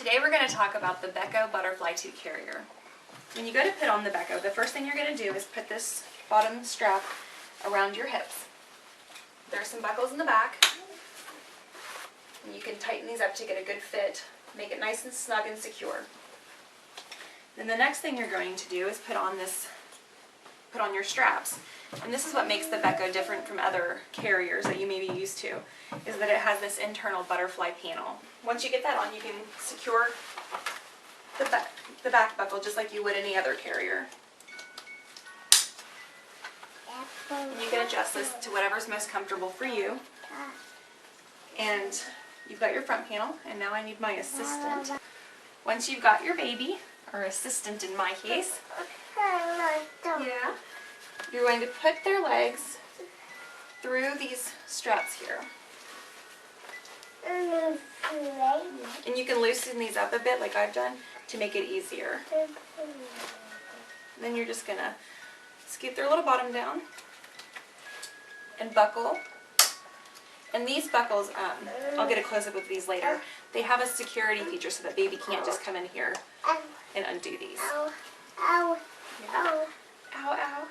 Today we're going to talk about the Beco butterfly tube carrier. When you go to put on the Beco, the first thing you're going to do is put this bottom strap around your hips. There are some buckles in the back, and you can tighten these up to get a good fit, make it nice and snug and secure. Then the next thing you're going to do is put on your straps. And this is what makes the Beco different from other carriers that you may be used to, is that it has this internal butterfly panel. Once you get that on, you can secure the back buckle just like you would any other carrier. And you can adjust this to whatever's most comfortable for you. And you've got your front panel, and now I need my assistant. Once you've got your baby, or assistant in my case, you're going to put their legs through these straps here. And you can loosen these up a bit like I've done to make it easier. Then you're just going to scoop their little bottom down and buckle. And these buckles, I'll get a close-up of these later, they have a security feature so that baby can't just come in here and undo these. Ow. Ow. Yeah. Ow. Ow, ow.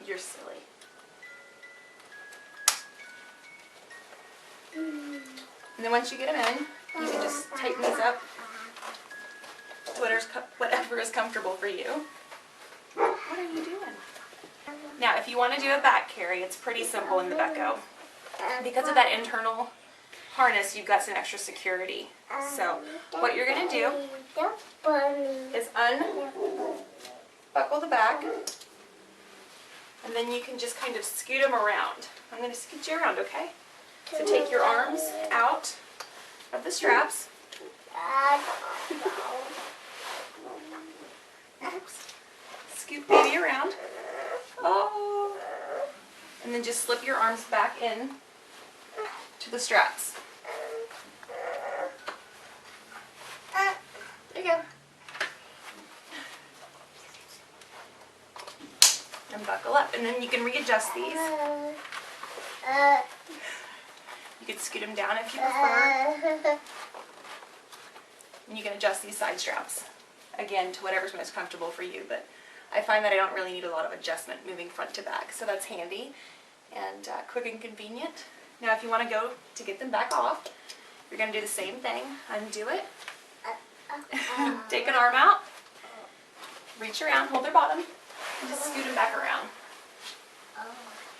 You're silly. And then once you get them in, you can just tighten these up to whatever is comfortable for you. What are you doing? Now, if you want to do a back carry, it's pretty simple in the Beco. Because of that internal harness, you've got some extra security. So, what you're going to do is unbuckle the back, and then you can just kind of scoot them around. I'm going to scoot you around, okay? So take your arms out of the straps. Oops. Scoop baby around. Oh. And then just slip your arms back in to the straps. There you go. And buckle up, and then you can readjust these. You can scoot them down if you prefer. And you can adjust these side straps, again, to whatever's most comfortable for you, but I find that I don't really need a lot of adjustment moving front to back, so that's handy and quick and convenient. Now if you want to go to get them back off, you're going to do the same thing. Undo it. Take an arm out, reach around, hold their bottom, and just scoot them back around.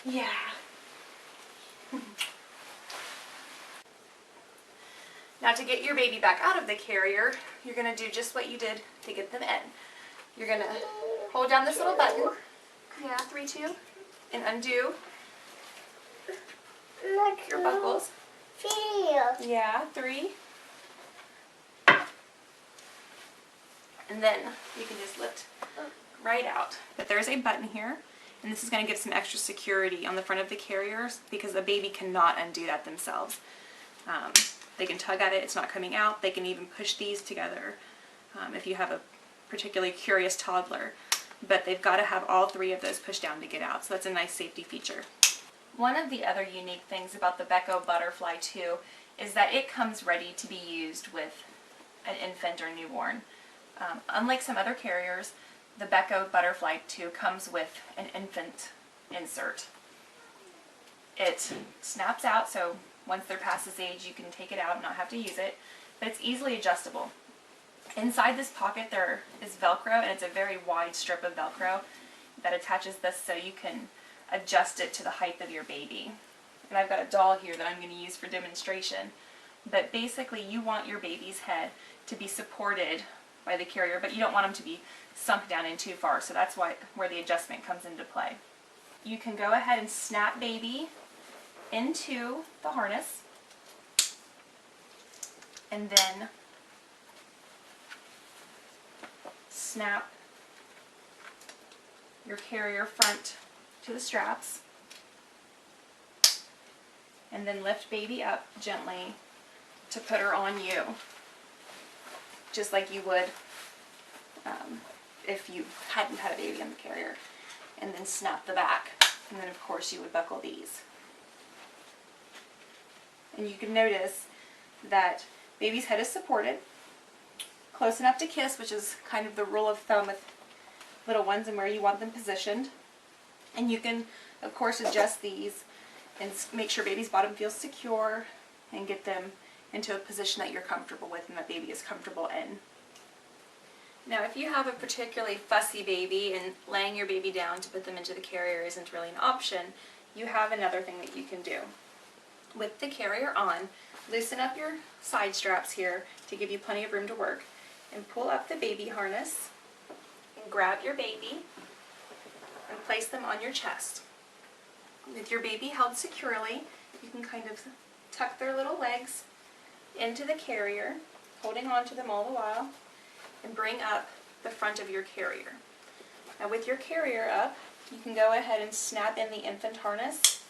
Yeah. Now to get your baby back out of the carrier, you're going to do just what you did to get them in. You're going to hold down this little button, 3, 2, and undo your buckles. 3. And then you can just lift right out. But there's a button here, and this is going to give some extra security on the front of the carriers because a baby cannot undo that themselves. They can tug at it, it's not coming out. They can even push these together if you have a particularly curious toddler. But they've got to have all 3 of those pushed down to get out, so that's a nice safety feature. One of the other unique things about the Beco Butterfly 2 is that it comes ready to be used with an infant or newborn. Unlike some other carriers, the Beco Butterfly 2 comes with an infant insert. It snaps out, so once they're past this age, you can take it out and not have to use it, but it's easily adjustable. Inside this pocket there is Velcro, and it's a very wide strip of Velcro that attaches this so you can adjust it to the height of your baby. And I've got a doll here that I'm going to use for demonstration. But basically you want your baby's head to be supported by the carrier, but you don't want them to be sunk down in too far, so that's where the adjustment comes into play. You can go ahead and snap baby into the harness, and then snap your carrier front to the straps, and then lift baby up gently to put her on you, just like you would if you hadn't had a baby on the carrier. And then snap the back, and then of course you would buckle these. And you can notice that Baby's head is supported, close enough to kiss, which is kind of the rule of thumb with little ones and where you want them positioned. And you can, of course, adjust these and make sure baby's bottom feels secure and get them into a position that you're comfortable with and that baby is comfortable in. Now, if you have a particularly fussy baby and laying your baby down to put them into the carrier isn't really an option, you have another thing that you can do. With the carrier on, loosen up your side straps here to give you plenty of room to work, and pull up the baby harness and grab your baby and place them on your chest. With your baby held securely, you can kind of tuck their little legs into the carrier, holding on to them all the while, and bring up the front of your carrier. Now with your carrier up, you can go ahead and snap in the infant harness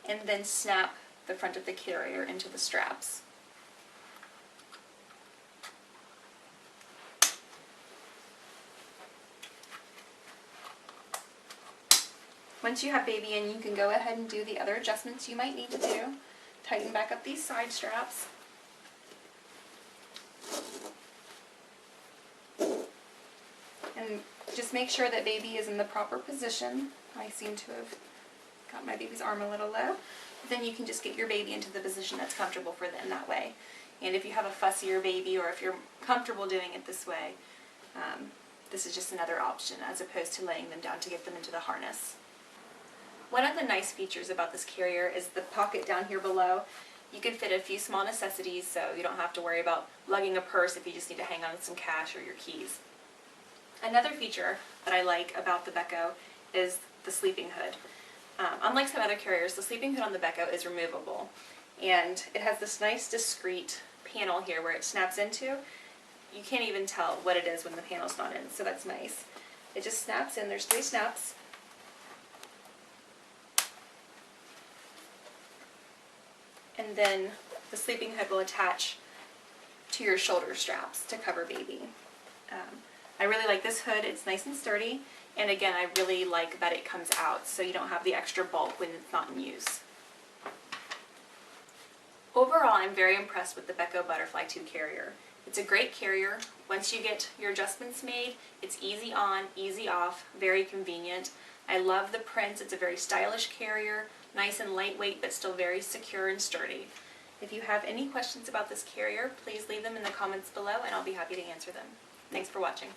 and then snap the front of the carrier into the straps. Once you have baby in, you can go ahead and do the other adjustments you might need to do. Tighten back up these side straps. And just make sure that baby is in the proper position. I seem to have got my baby's arm a little low. Then you can just get your baby into the position that's comfortable for them that way. And if you have a fussier baby, or if you're comfortable doing it this way, this is just another option as opposed to laying them down to get them into the harness. One of the nice features about this carrier is the pocket down here below. You can fit a few small necessities, so you don't have to worry about lugging a purse if you just need to hang on to some cash or your keys. Another feature that I like about the Beco is the sleeping hood. Unlike some other carriers, the sleeping hood on the Beco is removable, and it has this nice discreet panel here where it snaps into. You can't even tell what it is when the panel's not in, so that's nice. It just snaps in. There's 3 snaps. And then the sleeping hood will attach to your shoulder straps to cover baby. I really like this hood. It's nice and sturdy, and again, I really like that it comes out so you don't have the extra bulk when it's not in use. Overall, I'm very impressed with the Beco Butterfly 2 carrier. It's a great carrier. Once you get your adjustments made, it's easy on, easy off, very convenient. I love the prints. It's a very stylish carrier, nice and lightweight, but still very secure and sturdy. If you have any questions about this carrier, please leave them in the comments below and I'll be happy to answer them. Thanks for watching.